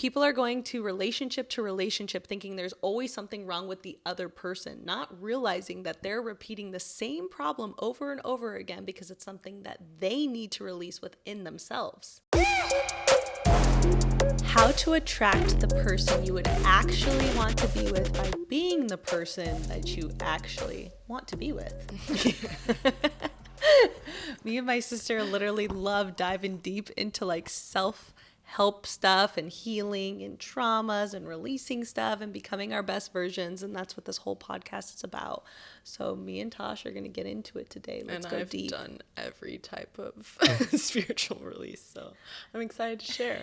people are going to relationship thinking there's always something wrong with the other person, not realizing that they're repeating the same problem over and over again because it's something that they need to release within themselves. How to attract the person you would actually want to be with by being the person that you actually want to be with. Me and my sister literally love diving deep into like self-help stuff and healing and traumas and releasing stuff and becoming our best versions. And that's what this whole podcast is about. So me and Tash are going to get into it today. Let's go deep. And I've done every type of spiritual release, so I'm excited to share.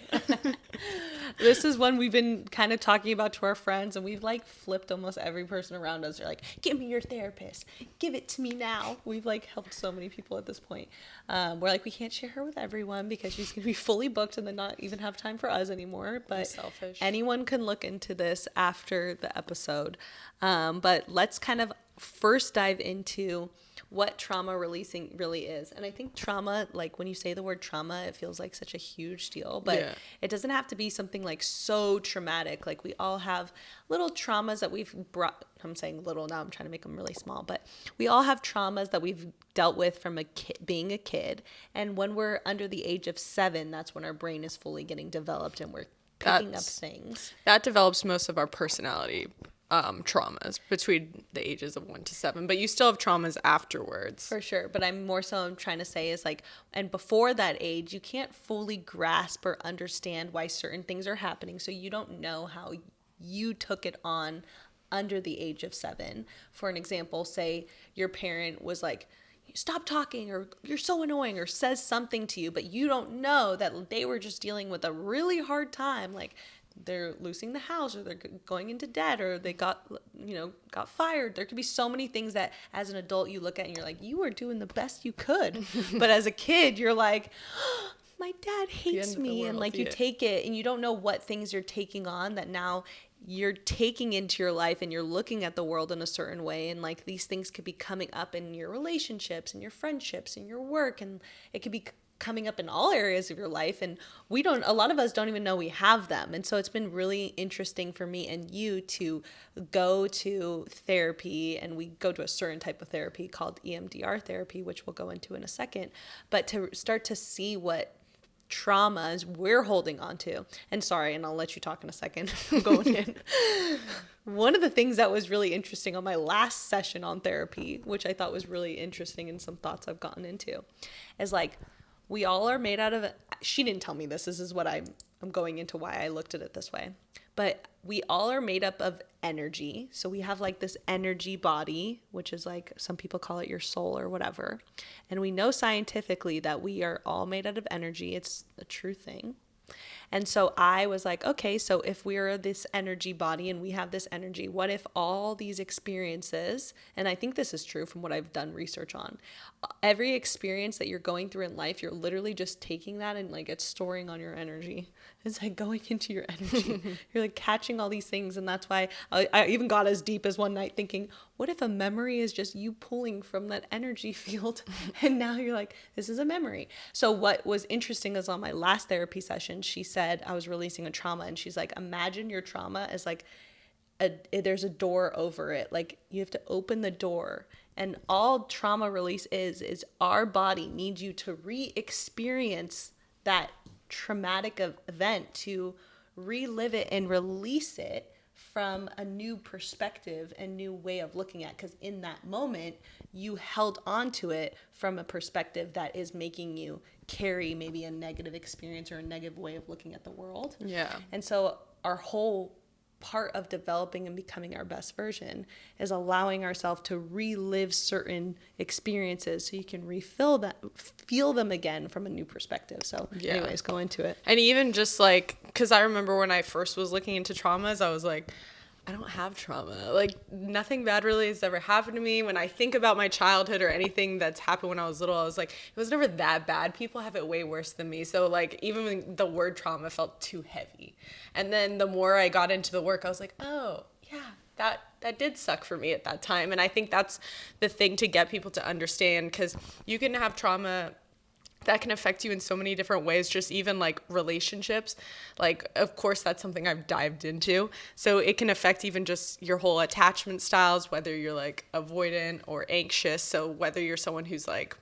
This is one we've been kind of talking about to our friends, and we've like flipped almost every person around us. They're like, give me your therapist. Give it to me now. We've like helped so many people at this point. We're like, we can't share her with everyone because she's going to be fully booked and then not even have time for us anymore. But selfish. Anyone can look into this after the episode. But let's kind of first dive into what trauma releasing really is. And I think trauma, like when you say the word trauma, it feels like such a huge deal, but it doesn't have to be something like so traumatic. Like we all have little traumas that we've brought. I'm saying little now, I'm trying to make them really small, but we all have traumas that we've dealt with from being a kid. And when we're under the age of 7, that's when our brain is fully getting developed and we're picking up things. That develops most of our personality traumas between the ages of 1 to 7, but you still have traumas afterwards. For sure. But I'm trying to say is like, and before that age, you can't fully grasp or understand why certain things are happening. So you don't know how you took it on under the age of 7. For an example, say your parent was like, stop talking, or you're so annoying, or says something to you, but you don't know that they were just dealing with a really hard time. Like, they're losing the house, or they're going into debt, or they got fired. There could be so many things that as an adult you look at and you're like, you were doing the best you could. But as a kid, you're like, oh, my dad hates me. And like you take it and you don't know what things you're taking on that now you're taking into your life, and you're looking at the world in a certain way. And like these things could be coming up in your relationships and your friendships and your work. And it could be coming up in all areas of your life, and a lot of us don't even know we have them. And so it's been really interesting for me and you to go to therapy, and we go to a certain type of therapy called EMDR therapy, which we'll go into in a second, but to start to see what traumas we're holding on to. And I'll let you talk in a second. I'm going in. One of the things that was really interesting on my last session on therapy, which I thought was really interesting and some thoughts I've gotten into, is like, we all are made out of, she didn't tell me this is what I'm going into why I looked at it this way, but we all are made up of energy. So we have like this energy body, which is like, some people call it your soul or whatever. And we know scientifically that we are all made out of energy. It's a true thing. And so I was like, okay, so if we're this energy body and we have this energy, what if all these experiences, and I think this is true from what I've done research on, every experience that you're going through in life, you're literally just taking that and like it's storing on your energy. It's like going into your energy. You're like catching all these things. And that's why I even got as deep as one night thinking, what if a memory is just you pulling from that energy field? And now you're like, this is a memory. So what was interesting is on my last therapy session, she said I was releasing a trauma, and she's like, imagine your trauma as like there's a door over it. Like you have to open the door, and all trauma release is our body needs you to re-experience that traumatic event, to relive it and release it from a new perspective and new way of looking at, because in that moment you held on to it from a perspective that is making you carry maybe a negative experience or a negative way of looking at the world. Yeah. And so our whole part of developing and becoming our best version is allowing ourselves to relive certain experiences so you can feel them again from a new perspective. So anyways, go into it. And even just like, because I remember when I first was looking into traumas, I was like, I don't have trauma. Like nothing bad really has ever happened to me. When I think about my childhood or anything that's happened when I was little, I was like, it was never that bad. People have it way worse than me. So like even when the word trauma felt too heavy. And then the more I got into the work, I was like, oh yeah, that did suck for me at that time. And I think that's the thing to get people to understand, because you can have trauma that can affect you in so many different ways, just even like relationships. Like, of course, that's something I've dived into. So it can affect even just your whole attachment styles, whether you're like avoidant or anxious. So whether you're someone who's like,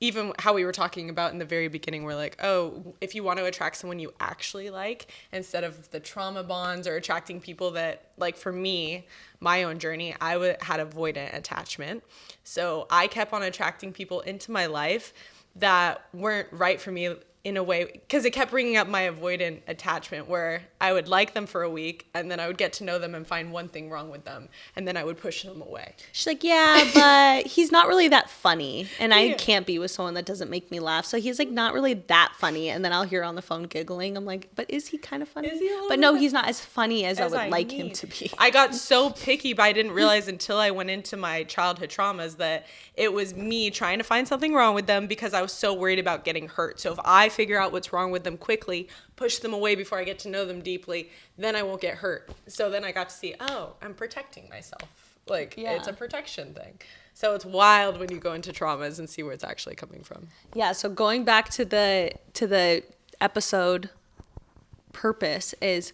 even how we were talking about in the very beginning, we're like, oh, if you want to attract someone you actually like, instead of the trauma bonds or attracting people that, like for me, my own journey, had avoidant attachment. So I kept on attracting people into my life that weren't right for me in a way, because it kept bringing up my avoidant attachment, where I would like them for a week and then I would get to know them and find one thing wrong with them, and then I would push them away. She's like, yeah, but he's not really that funny, and I can't be with someone that doesn't make me laugh. So he's like not really that funny, and then I'll hear her on the phone giggling. I'm like, but is he kind of funny? Is he a little But no, bit- he's not as funny as I would like need. him to be. I got so picky, but I didn't realize until I went into my childhood traumas that it was me trying to find something wrong with them because I was so worried about getting hurt. So if I figure out what's wrong with them quickly, push them away before I get to know them deeply, then I won't get hurt. So then I got to see, oh, I'm protecting myself. Like, it's a protection thing. So it's wild when you go into traumas and see where it's actually coming from. Yeah, so going back to the episode purpose is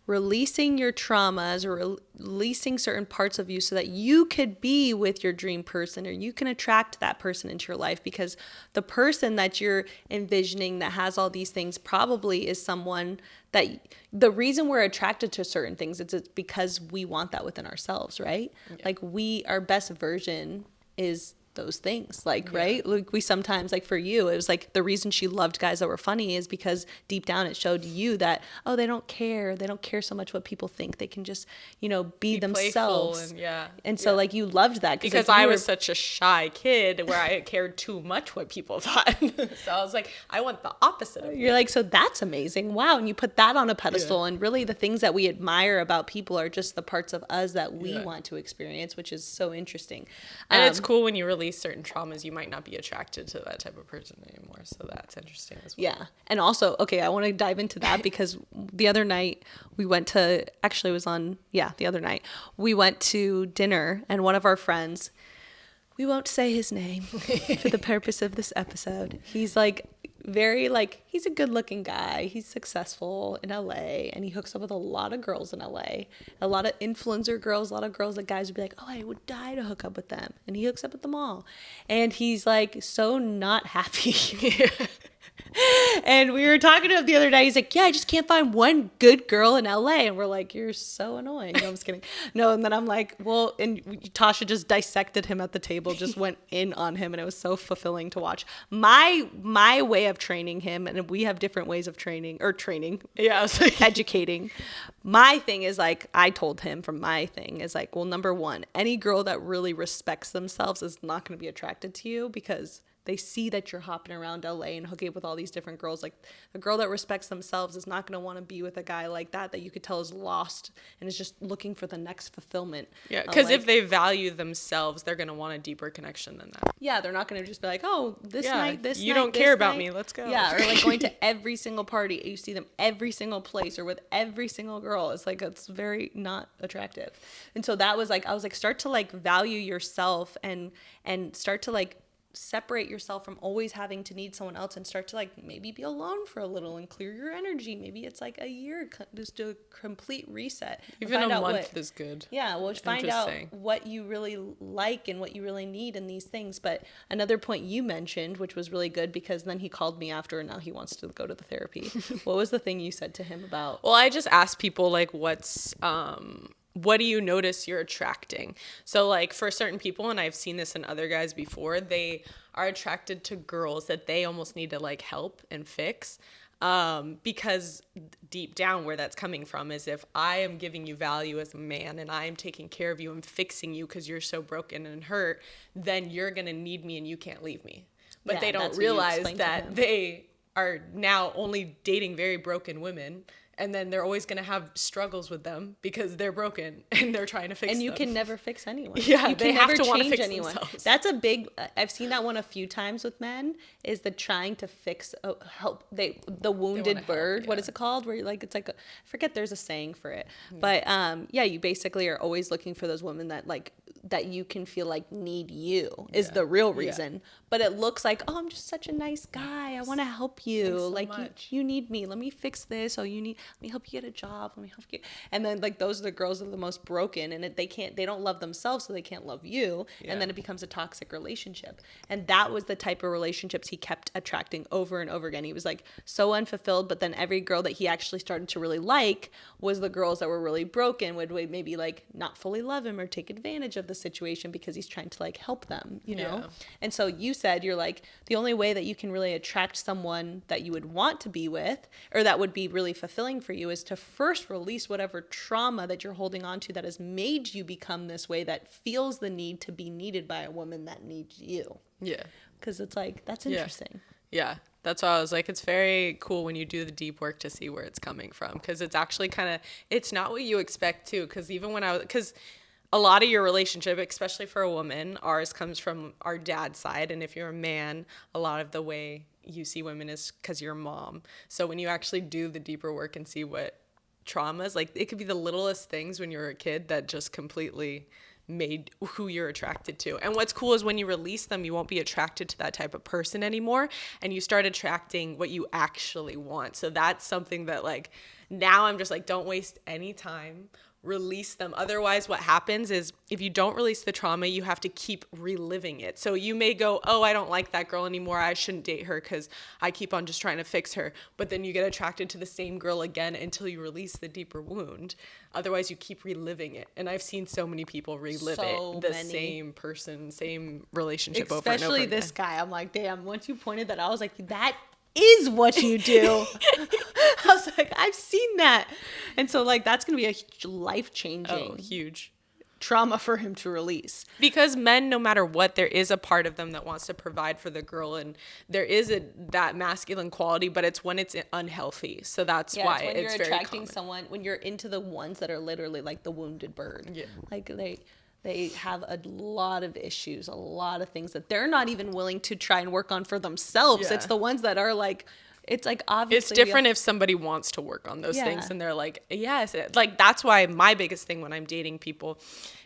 releasing your traumas or releasing certain parts of you so that you could be with your dream person, or you can attract that person into your life, because the person that you're envisioning that has all these things probably is someone that the reason we're attracted to certain things is it's because we want that within ourselves, right? Yeah. Like our best version is those things, like, right? Like we sometimes, like for you, it was like the reason she loved guys that were funny is because deep down it showed you that, oh, they don't care so much what people think. They can just, be themselves. And so like you loved that because like, I was such a shy kid where I cared too much what people thought. So I was like, I want the opposite of you're like, so that's amazing. Wow. And you put that on a pedestal, and really the things that we admire about people are just the parts of us that we want to experience, which is so interesting. And it's cool when you release certain traumas, you might not be attracted to that type of person anymore. So that's interesting as well. Yeah. And also, okay, I want to dive into that because the other night we went to, actually it was on, the other night, we went to dinner, and one of our friends, we won't say his name for the purpose of this episode. He's like he's a good looking guy. He's successful in LA, and he hooks up with a lot of girls in LA, a lot of influencer girls, a lot of girls that guys would be like, oh, I would die to hook up with them. And he hooks up with them all. And he's like so not happy. And we were talking to him the other day. He's like, yeah, I just can't find one good girl in LA. And we're like, you're so annoying. No, I'm just kidding. No, and then I'm like, well, and Tasha just dissected him at the table, just went in on him, and it was so fulfilling to watch. My way of training him, and we have different ways of training. Yeah, I was like, educating. My thing is like, I told him from my thing is like, well, number one, any girl that really respects themselves is not going to be attracted to you because they see that you're hopping around LA and hooking up with all these different girls. Like, a girl that respects themselves is not going to want to be with a guy like that you could tell is lost and is just looking for the next fulfillment. Yeah, because if they value themselves, they're going to want a deeper connection than that. Yeah, they're not going to just be like, oh, this night, you don't care about me, let's go. Yeah, or like going to every single party. You see them every single place or with every single girl. It's like, it's very not attractive. And so that was like, I was like, start to like value yourself and start to like separate yourself from always having to need someone else, and start to like maybe be alone for a little and clear your energy. Maybe it's like a year, just do a complete reset. Even a month is good. Yeah, well, find out what you really like and what you really need in these things. But another point you mentioned, which was really good, because then he called me after and now he wants to go to the therapy. What was the thing you said to him about? Well, I just asked people like, what do you notice you're attracting? So like for certain people, and I've seen this in other guys before, they are attracted to girls that they almost need to like help and fix. Because deep down where that's coming from is, if I am giving you value as a man and I am taking care of you and fixing you because you're so broken and hurt, then you're going to need me and you can't leave me. But they don't realize that they are now only dating very broken women. And then they're always going to have struggles with them because they're broken and they're trying to fix them. And you can never fix anyone. Yeah, you they can have never to want to change fix anyone. themselves. That's a big, I've seen that one a few times with men, is the trying to fix, help, the wounded bird. What is it called? Where like, it's like, I forget, there's a saying for it. But yeah, you basically are always looking for those women that like, that you can feel like need you is the real reason. But it looks like, oh, I'm just such a nice guy. I want to help you. Thanks so like much. you need me. Let me fix this. Oh, let me help you get a job. Let me help you. And then like those are the girls that are the most broken, and they don't love themselves, so they can't love you. And then it becomes a toxic relationship. And that was the type of relationships he kept attracting over and over again. He was like so unfulfilled, but then every girl that he actually started to really like was the girls that were really broken, would maybe like not fully love him or take advantage of the situation because he's trying to like help them, you know? And so you said, you're like, the only way that you can really attract someone that you would want to be with, or that would be really fulfilling for you, is to first release whatever trauma that you're holding on to that has made you become this way, that feels the need to be needed by a woman that needs you. Yeah. Because it's like, that's interesting. Yeah. That's why I was like, it's very cool when you do the deep work to see where it's coming from. Because it's actually kind of, it's not what you expect too. Because even when because a lot of your relationship, especially for a woman, ours comes from our dad's side. And if you're a man, a lot of the way you see women is because you're a mom. So when you actually do the deeper work and see what traumas, like it could be the littlest things when you're a kid that just completely made who you're attracted to. And what's cool is when you release them, you won't be attracted to that type of person anymore, and you start attracting what you actually want. So that's something that like now I'm just like, don't waste any time, release them. Otherwise what happens is if you don't release the trauma, you have to keep reliving it. So you may go, oh, I don't like that girl anymore, I shouldn't date her because I keep on just trying to fix her. But then you get attracted to the same girl again until you release the deeper wound. Otherwise you keep reliving it. And I've seen so many people relive same person, same relationship over and over again. Especially this guy. I'm like, damn, once you pointed that out, I was like, that is what you do. I was like, I've seen that. And so like that's gonna be a life-changing huge trauma for him to release. Because men, no matter what, there is a part of them that wants to provide for the girl, and there is that masculine quality, but it's when it's unhealthy. So that's why it's when it's you're very attracting common. someone, when you're into the ones that are literally like the wounded bird. Yeah. Like they have a lot of issues, a lot of things that they're not even willing to try and work on for themselves. Yeah. It's the ones that are like, it's like obviously it's different if somebody wants to work on those things and they're like, yes. Like that's why my biggest thing when I'm dating people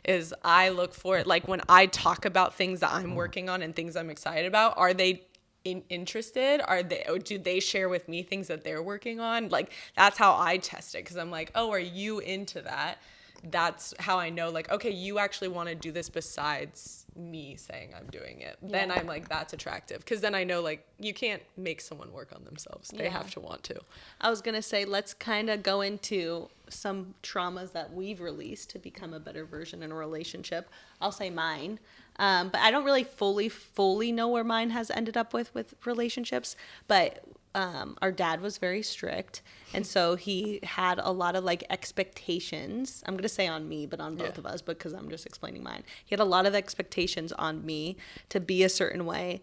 is I look for it. Like when I talk about things that I'm working on and things I'm excited about, are they interested? Or do they share with me things that they're working on? Like that's how I test it. Cause I'm like, oh, are you into that? That's how I know, like, okay, you actually want to do this besides me saying I'm doing it. Then I'm like, that's attractive. Because then I know, like, you can't make someone work on themselves. They have to want to. I was going to say, let's kind of go into some traumas that we've released to become a better version in a relationship. I'll say mine. But I don't really fully know where mine has ended up with relationships. But our dad was very strict. And so he had a lot of like expectations. I'm going to say on me, but on both of us, because I'm just explaining mine. He had a lot of expectations on me to be a certain way.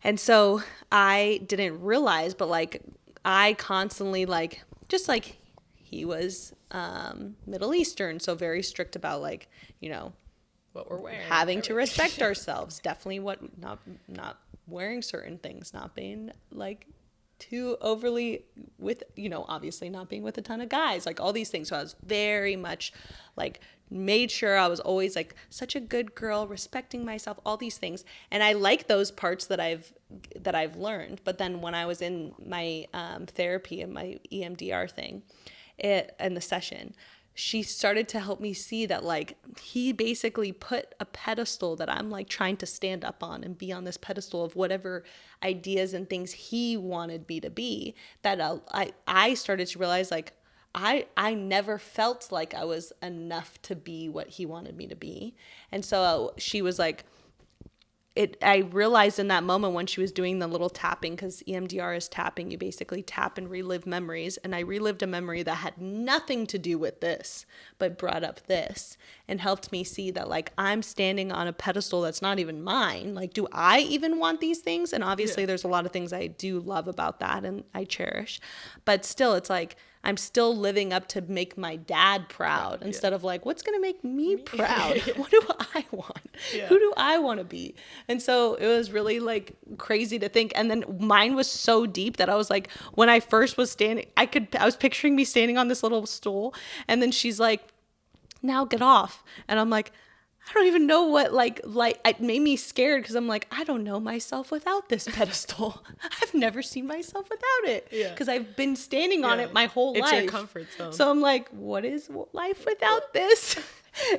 And so I didn't realize, but like I constantly like, just like he was Middle Eastern, so very strict about like, you know, what we're wearing, having to respect ourselves. Definitely not wearing certain things, not being like too overly with, you know, obviously not being with a ton of guys, like all these things. So I was very much like made sure I was always like such a good girl, respecting myself, all these things. And I like those parts that I've learned. But then when I was in my therapy and my EMDR thing, in the session, she started to help me see that like he basically put a pedestal that I'm like trying to stand up on and be on this pedestal of whatever ideas and things he wanted me to be, that I started to realize like I never felt like I was enough to be what he wanted me to be. And so she was like, I realized in that moment when she was doing the little tapping, because EMDR is tapping, you basically tap and relive memories. And I relived a memory that had nothing to do with this, but brought up this and helped me see that like I'm standing on a pedestal that's not even mine. Like, do I even want these things? And obviously there's a lot of things I do love about that and I cherish. But still, it's like I'm still living up to make my dad proud instead of like, what's going to make me proud? What do I want? Who do I want to be? And so it was really like crazy to think. And then mine was so deep that I was like, when I first was standing, I was picturing me standing on this little stool. And then she's like, now get off. And I'm like, I don't even know what, like it made me scared because I'm like, I don't know myself without this pedestal. I've never seen myself without it because I've been standing on it my whole life. It's your comfort zone. So I'm like, what is life without this?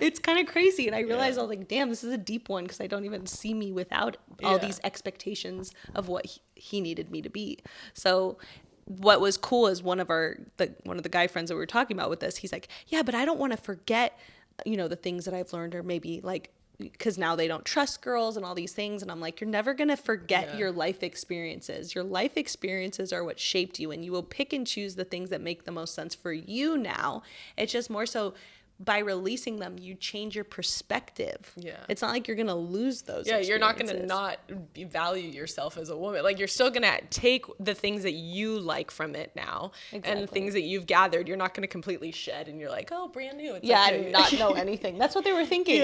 It's kind of crazy. And I realized I was like, damn, this is a deep one because I don't even see me without all these expectations of what he needed me to be. So what was cool is one of the guy friends that we were talking about with this, he's like, yeah, but I don't want to forget, the things that I've learned, or maybe like, because now they don't trust girls and all these things. And I'm like, you're never going to forget your life experiences. Your life experiences are what shaped you, and you will pick and choose the things that make the most sense for you now. It's just more so by releasing them, you change your perspective. Yeah. It's not like you're going to lose those. Yeah. You're not going to not value yourself as a woman. Like, you're still going to take the things that you like from it now and the things that you've gathered. You're not going to completely shed and you're like, oh, brand new. It's and not know anything. That's what they were thinking.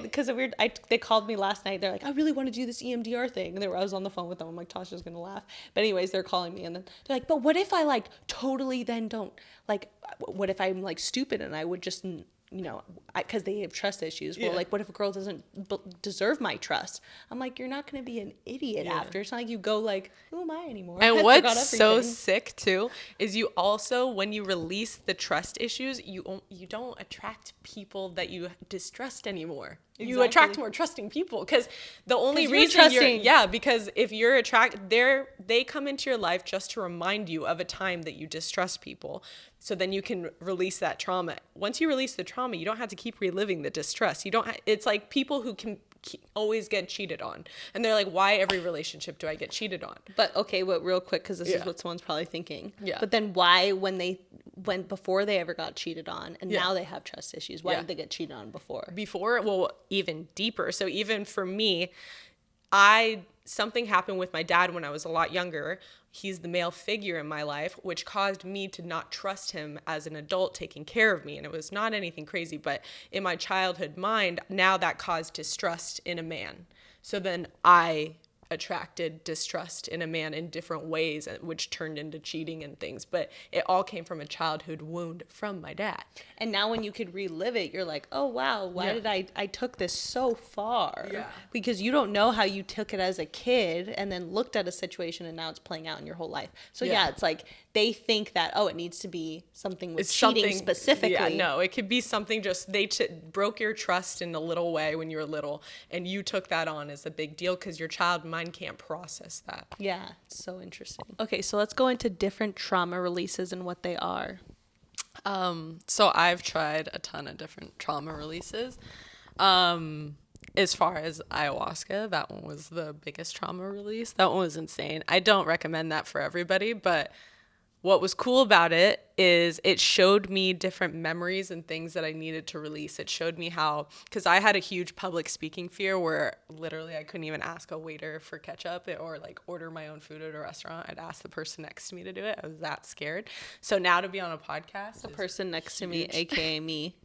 Because they called me last night. They're like, I really want to do this EMDR thing. And I was on the phone with them. I'm like, Tasha's going to laugh. But anyways, they're calling me and then they're like, but what if I like totally then don't like, what if I'm like stupid and I would just, because they have trust issues. Well, like, what if a girl doesn't deserve my trust? I'm like, you're not going to be an idiot after. It's not like you go like, who am I anymore? And what's so sick too is you also, when you release the trust issues, you don't attract people that you distrust anymore. Exactly. You attract more trusting people because the only reason because if you're they come into your life just to remind you of a time that you distrust people. So then you can release that trauma. Once you release the trauma, you don't have to keep reliving the distrust. It's like people who can always get cheated on. And they're like, why every relationship do I get cheated on? But okay, real quick, because this is what someone's probably thinking. Yeah. But then why, before they ever got cheated on and now they have trust issues, why did they get cheated on before? Well, even deeper. So even for me, something happened with my dad when I was a lot younger. He's the male figure in my life, which caused me to not trust him as an adult taking care of me. And it was not anything crazy, but in my childhood mind, now that caused distrust in a man. So then I attracted distrust in a man in different ways, which turned into cheating and things. But it all came from a childhood wound from my dad. And now when you could relive it, you're like, oh, wow, why did I took this so far? Yeah. Because you don't know how you took it as a kid and then looked at a situation and now it's playing out in your whole life. So it's like they think that, it needs to be something with cheating specifically. Yeah, no, it could be something just they broke your trust in a little way when you were little and you took that on as a big deal because your child mind can't process that. Yeah, it's so interesting. Okay, so let's go into different trauma releases and what they are. So I've tried a ton of different trauma releases. As far as ayahuasca, that one was the biggest trauma release. That one was insane. I don't recommend that for everybody, but what was cool about it is it showed me different memories and things that I needed to release. It showed me how, because I had a huge public speaking fear where literally I couldn't even ask a waiter for ketchup or like order my own food at a restaurant. I'd ask the person next to me to do it. I was that scared. So now to be on a podcast, the person next to me, aka me.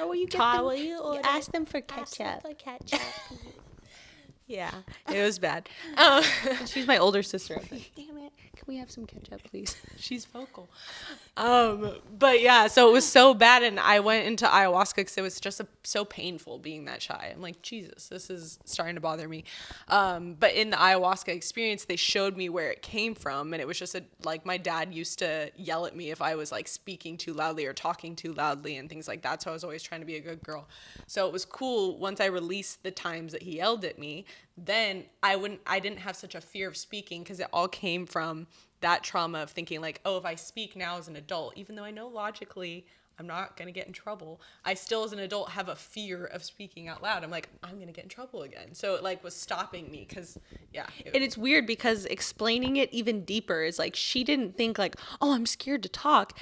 Will you ask them for ketchup? Yeah, it was bad. She's my older sister. I'm like, damn it. Can we have some ketchup, please? She's vocal. But yeah, so it was so bad. And I went into ayahuasca because it was just so painful being that shy. I'm like, Jesus, this is starting to bother me. But in the ayahuasca experience, they showed me where it came from. And it was just like my dad used to yell at me if I was like speaking too loudly or talking too loudly and things like that. So I was always trying to be a good girl. So it was cool once I released the times that he yelled at me. Then I didn't have such a fear of speaking because it all came from that trauma of thinking like, oh, if I speak now as an adult, even though I know logically I'm not going to get in trouble, I still as an adult have a fear of speaking out loud. I'm like, I'm going to get in trouble again. So it like was stopping me because, And it's weird because explaining it even deeper is like, she didn't think like, oh, I'm scared to talk.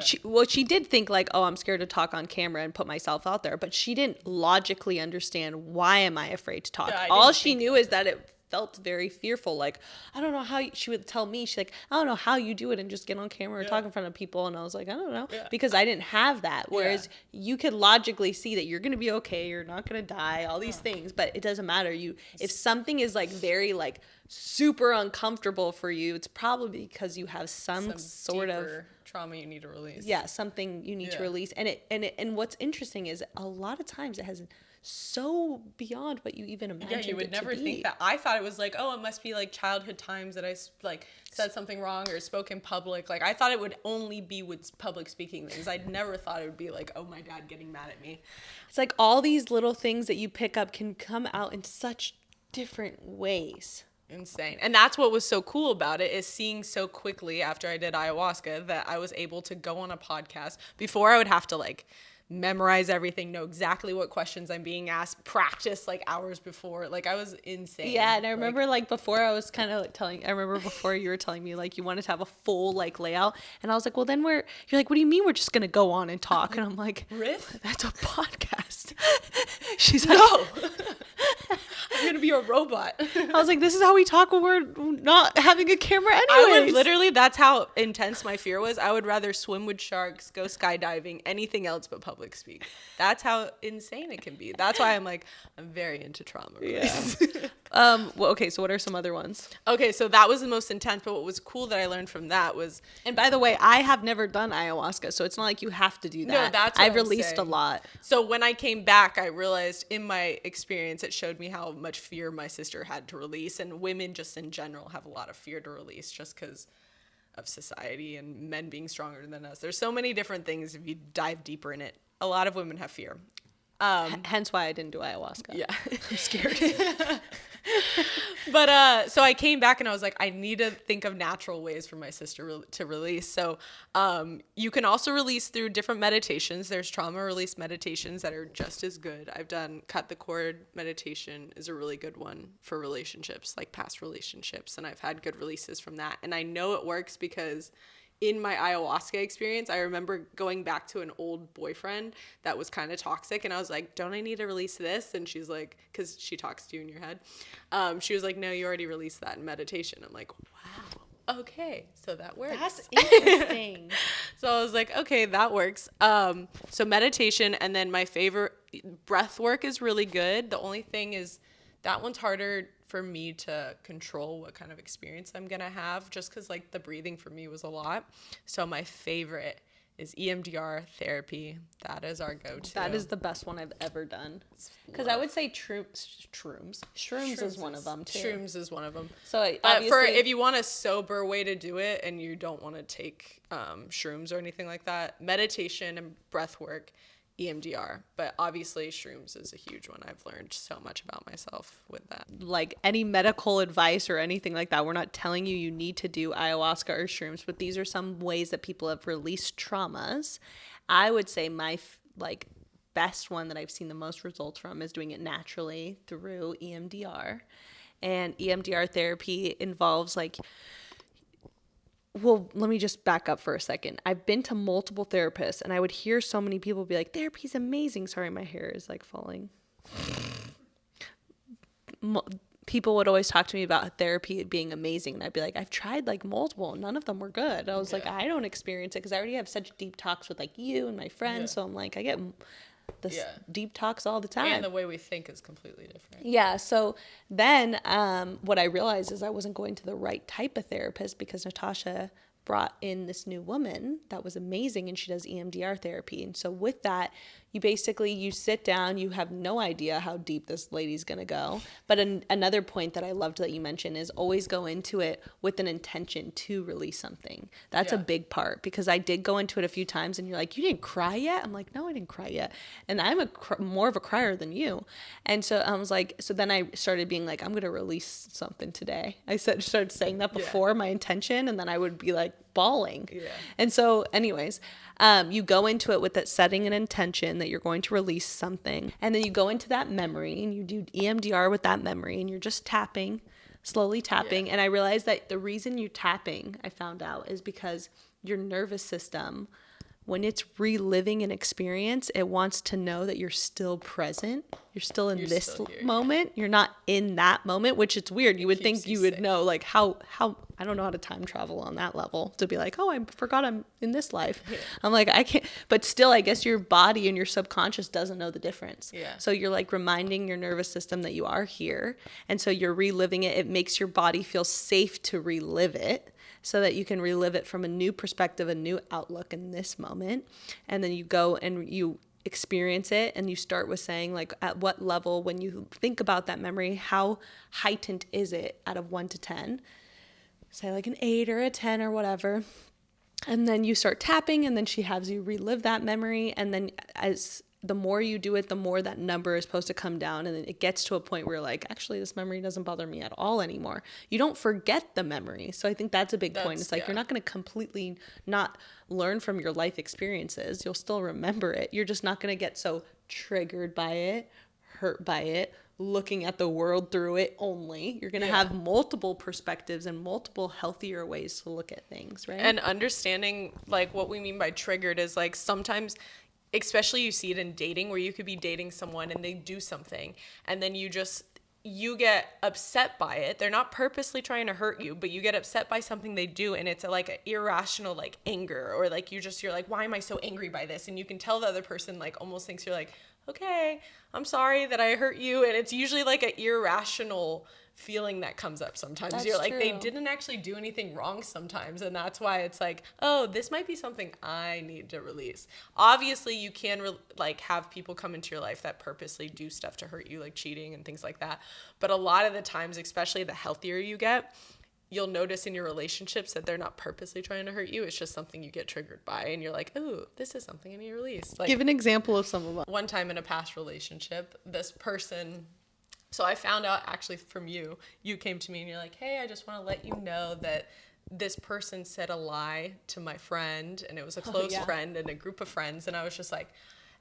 She did think like, oh, I'm scared to talk on camera and put myself out there. But she didn't logically understand, why am I afraid to talk? All she knew is that it felt very fearful. Like, I don't know how she would tell me, she's like, I don't know how you do it and just get on camera or talk in front of people. And I was like, I don't know, because I didn't have that. Whereas you could logically see that you're going to be okay. You're not going to die, all these things, but it doesn't matter. If something is like very like super uncomfortable for you, it's probably because you have some sort of trauma you need to release. Yeah, something you need to release. And what's interesting is a lot of times it has so beyond what you even imagined. Yeah, you would never think that. I thought it was like, oh, it must be like childhood times that I like said something wrong or spoke in public. Like I thought it would only be with public speaking things. I'd never thought it would be like, oh, my dad getting mad at me. It's like all these little things that you pick up can come out in such different ways. Insane. And that's what was so cool about it, is seeing so quickly after I did ayahuasca that I was able to go on a podcast. Before I would have to like memorize everything, know exactly what questions I'm being asked, practice like hours before. Like I was insane. Yeah, and I remember like before I was kind of like I remember before you were telling me like you wanted to have a full like layout, and I was like, well then you're like, what do you mean we're just gonna go on and talk? And I'm like, riff? That's a podcast. She's like, no. I'm gonna be a robot. I was like, this is how we talk when we're not having a camera anyways. I would literally, that's how intense my fear was. I would rather swim with sharks, go skydiving, anything else but public speak. That's how insane it can be. That's why I'm like, I'm very into trauma release. Yeah. Well, okay, so what are some other ones? Okay, so that was the most intense, but what was cool that I learned from that was, and by the way, I have never done ayahuasca, so it's not like you have to do that. No, that's what I've released a lot. So when I came back, I realized in my experience, it showed me how much fear my sister had to release, and women just in general have a lot of fear to release just because of society and men being stronger than us. There's so many different things if you dive deeper in it. A lot of women have fear. Hence why I didn't do ayahuasca. Yeah. I'm scared. But so I came back and I was like, I need to think of natural ways for my sister to release. So you can also release through different meditations. There's trauma release meditations that are just as good. I've done cut the cord meditation is a really good one for relationships, like past relationships. And I've had good releases from that. And I know it works because in my ayahuasca experience, I remember going back to an old boyfriend that was kind of toxic. And I was like, don't I need to release this? And she's like, because she talks to you in your head. She was like, no, you already released that in meditation. I'm like, wow. Okay. So that works. That's interesting. So I was like, okay, that works. So meditation. And then my favorite breath work is really good. The only thing is that one's harder for me to control what kind of experience I'm going to have, just because like the breathing for me was a lot. So my favorite is EMDR therapy. That is our go-to. That is the best one I've ever done. Because I would say shrooms is one of them too. Shrooms is one of them. So if you want a sober way to do it and you don't want to take shrooms or anything like that, meditation and breath work, EMDR, but obviously shrooms is a huge one. I've learned so much about myself with that. Like any medical advice or anything like that, we're not telling you need to do ayahuasca or shrooms, but these are some ways that people have released traumas. I would say my best one that I've seen the most results from is doing it naturally through EMDR. And EMDR therapy involves well, let me just back up for a second. I've been to multiple therapists, and I would hear so many people be like, therapy's amazing. Sorry, my hair is falling. People would always talk to me about therapy being amazing, and I'd be like, I've tried multiple, none of them were good. I was like, I don't experience it because I already have such deep talks with you and my friends, so I'm like, I get this deep talks all the time. And the way we think is completely different. Yeah. So then what I realized is I wasn't going to the right type of therapist because Natasha brought in this new woman that was amazing, and she does EMDR therapy. And so with that, you sit down, you have no idea how deep this lady's going to go. But another point that I loved that you mentioned is always go into it with an intention to release something. That's a big part, because I did go into it a few times and you're like, you didn't cry yet? I'm like, no, I didn't cry yet. And I'm more of a crier than you. And so I was like, so then I started being like, I'm going to release something today. I started saying that before my intention, and then I would be bawling. Yeah. And so anyways, you go into it with that setting an intention that you're going to release something, and then you go into that memory and you do EMDR with that memory, and you're just slowly tapping. And I realized that the reason you're tapping, I found out, is because your nervous system, when it's reliving an experience, it wants to know that you're still present. You're still in this moment. You're not in that moment, which it's weird. You would think you would know how I don't know how to time travel on that level to be like, oh, I forgot I'm in this life. Yeah. I'm like, I can't, but still, I guess your body and your subconscious doesn't know the difference. Yeah. So you're reminding your nervous system that you are here. And so you're reliving it. It makes your body feel safe to relive it. so that you can relive it from a new perspective, a new outlook in this moment. And then you go and you experience it, and you start with saying, like, at what level, when you think about that memory, how heightened is it out of 1 to 10? Say like an 8 or a 10 or whatever. And then you start tapping, and then she has you relive that memory. And then as the more you do it, the more that number is supposed to come down. And then it gets to a point where you're like, actually, this memory doesn't bother me at all anymore. You don't forget the memory. So I think that's a big point. It's like, you're not going to completely not learn from your life experiences. You'll still remember it. You're just not going to get so triggered by it, hurt by it, looking at the world through it only. You're going to have multiple perspectives and multiple healthier ways to look at things, right? And understanding, like, what we mean by triggered is, like, sometimes, especially you see it in dating, where you could be dating someone and they do something, and then you get upset by it. They're not purposely trying to hurt you, but you get upset by something they do, and it's like an irrational, like, anger, or like you're like, why am I so angry by this? And you can tell the other person, like, almost thinks you're like, okay, I'm sorry that I hurt you. And it's usually like an irrational feeling that comes up sometimes. That's you're like, true. they didn't actually do anything wrong sometimes, and that's why it's like, oh, this might be something I need to release. Obviously, you can like have people come into your life that purposely do stuff to hurt you, like cheating and things like that. But a lot of the times, especially the healthier you get, you'll notice in your relationships that they're not purposely trying to hurt you. It's just something you get triggered by, and you're like, oh, this is something I need to release. Like, give an example of some of them. one time in a past relationship, this person, so I found out actually from you came to me and you're like, hey, I just want to let you know that this person said a lie to my friend, and it was a close friend and a group of friends. And I was just like,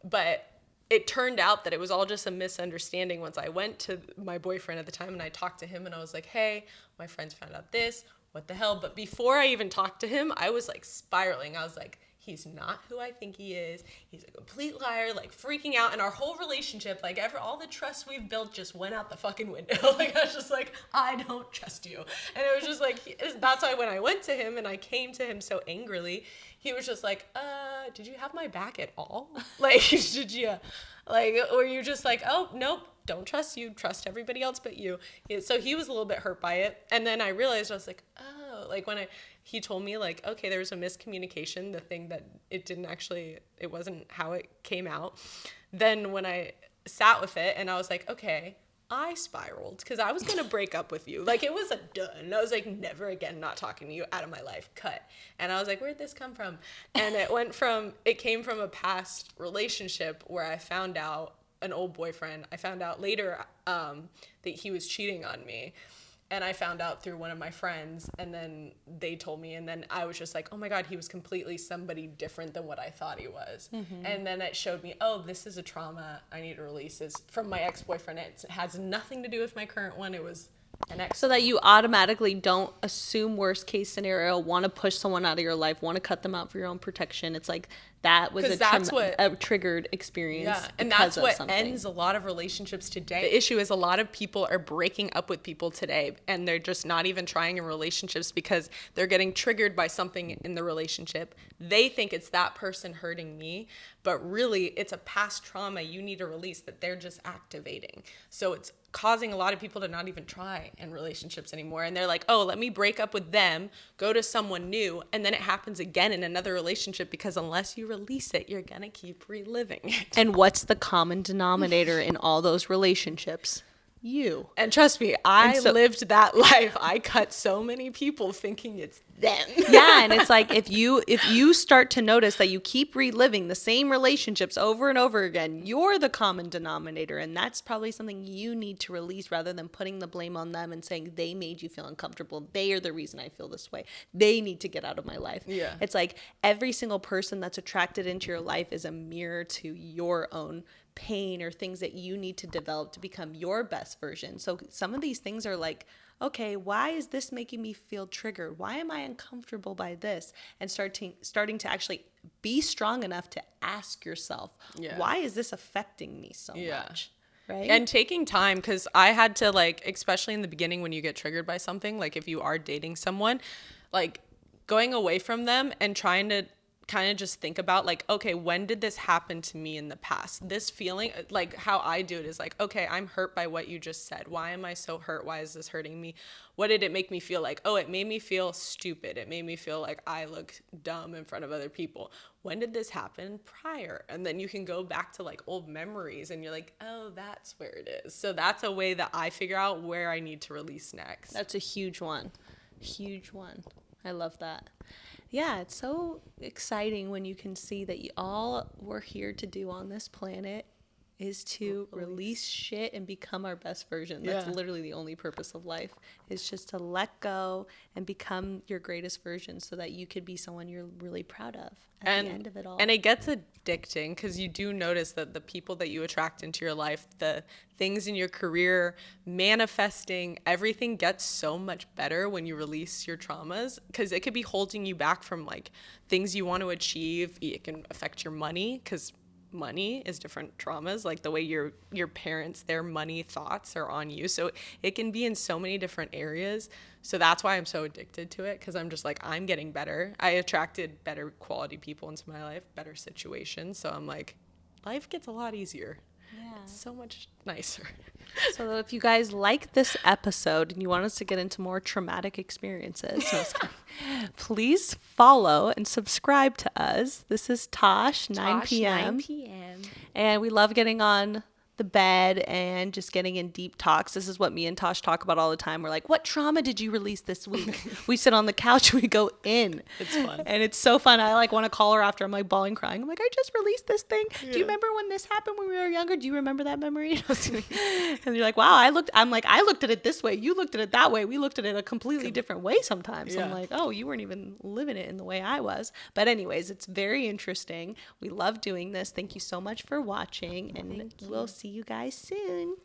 but it turned out that it was all just a misunderstanding. Once I went to my boyfriend at the time and I talked to him, and I was like, hey, my friends found out this, what the hell? But before I even talked to him, I was like spiraling. I was like, he's not who I think he is. He's a complete liar, like freaking out. And our whole relationship, like all the trust we've built just went out the fucking window. Like, I was just like, I don't trust you. And it was just like, that's why when I went to him and I came to him so angrily, he was just like, did you have my back at all? Like, did you, like, or you just like, oh, nope, don't trust you, trust everybody else but you. So he was a little bit hurt by it. And then I realized, I was like, oh, like when he told me, like, okay, there was a miscommunication, the thing that it wasn't how it came out. Then when I sat with it and I was like, okay, I spiraled because I was going to break up with you. Like, it was a done. I was like, never again, not talking to you, out of my life, cut. And I was like, where'd this come from? And it came from a past relationship where I found out, an old boyfriend, I found out later that he was cheating on me. And I found out through one of my friends, and then they told me, and then I was just like, oh my God, he was completely somebody different than what I thought he was. Mm-hmm. And then it showed me, oh, this is a trauma I need to release. Is from my ex-boyfriend. It has nothing to do with my current one. It was an ex. So that you automatically don't assume worst case scenario, want to push someone out of your life, want to cut them out for your own protection. It's like, that was a triggered experience. Yeah, and that's what ends a lot of relationships today. The issue is a lot of people are breaking up with people today, and they're just not even trying in relationships because they're getting triggered by something in the relationship. They think it's that person hurting me, but really it's a past trauma you need to release that they're just activating. So it's causing a lot of people to not even try in relationships anymore. And they're like, oh, let me break up with them, go to someone new, and then it happens again in another relationship, because unless you release it, you're gonna keep reliving it. And what's the common denominator in all those relationships? You. And trust me, I lived that life. I cut so many people thinking it's them. Yeah, and it's like, if you start to notice that you keep reliving the same relationships over and over again, you're the common denominator, and that's probably something you need to release, rather than putting the blame on them and saying they made you feel uncomfortable. They are the reason I feel this way. They need to get out of my life. Yeah. It's like every single person that's attracted into your life is a mirror to your own pain or things that you need to develop to become your best version. So some of these things are like, okay, why is this making me feel triggered? Why am I uncomfortable by this? And starting to actually be strong enough to ask yourself, why is this affecting me so much? Right? And taking time, because I had to, like, especially in the beginning when you get triggered by something, like if you are dating someone, like going away from them and trying to kind of just think about like, okay, when did this happen to me in the past? This feeling, like how I do it is like, okay, I'm hurt by what you just said. Why am I so hurt? Why is this hurting me? What did it make me feel like? Oh, it made me feel stupid. It made me feel like I look dumb in front of other people. When did this happen prior? And then you can go back to like old memories and you're like, oh, that's where it is. So that's a way that I figure out where I need to release next. That's a huge one. Huge one. I love that. Yeah, it's so exciting when you can see that all we're here to do on this planet is to release shit and become our best version. That's literally the only purpose of life, is just to let go and become your greatest version so that you could be someone you're really proud of at the end of it all. And it gets addicting because you do notice that the people that you attract into your life, the things in your career, manifesting, everything gets so much better when you release your traumas, because it could be holding you back from like things you want to achieve. It can affect your money, because money is different traumas, like the way your parents, their money thoughts are on you. So it can be in so many different areas. So that's why I'm so addicted to it, because I'm just like, I'm getting better. I attracted better quality people into my life, better situations. So I'm like, life gets a lot easier. Yeah. It's so much nicer. So if you guys like this episode and you want us to get into more traumatic experiences, please follow and subscribe to us. This is Tash, 9 p.m. And we love getting on the bed and just getting in deep talks. This is what me and Tosh talk about all the time. We're like, what trauma did you release this week? We sit on the couch and we go in. It's fun. And it's so fun. I like want to call her after. I'm like bawling, crying. I'm like, I just released this thing. Yeah. Do you remember when this happened when we were younger? Do you remember that memory? And you're like, wow, I looked at it this way. You looked at it that way. We looked at it a completely different way sometimes. Yeah. I'm like, oh, you weren't even living it in the way I was. But anyways, it's very interesting. We love doing this. Thank you so much for watching, and we'll see you guys soon.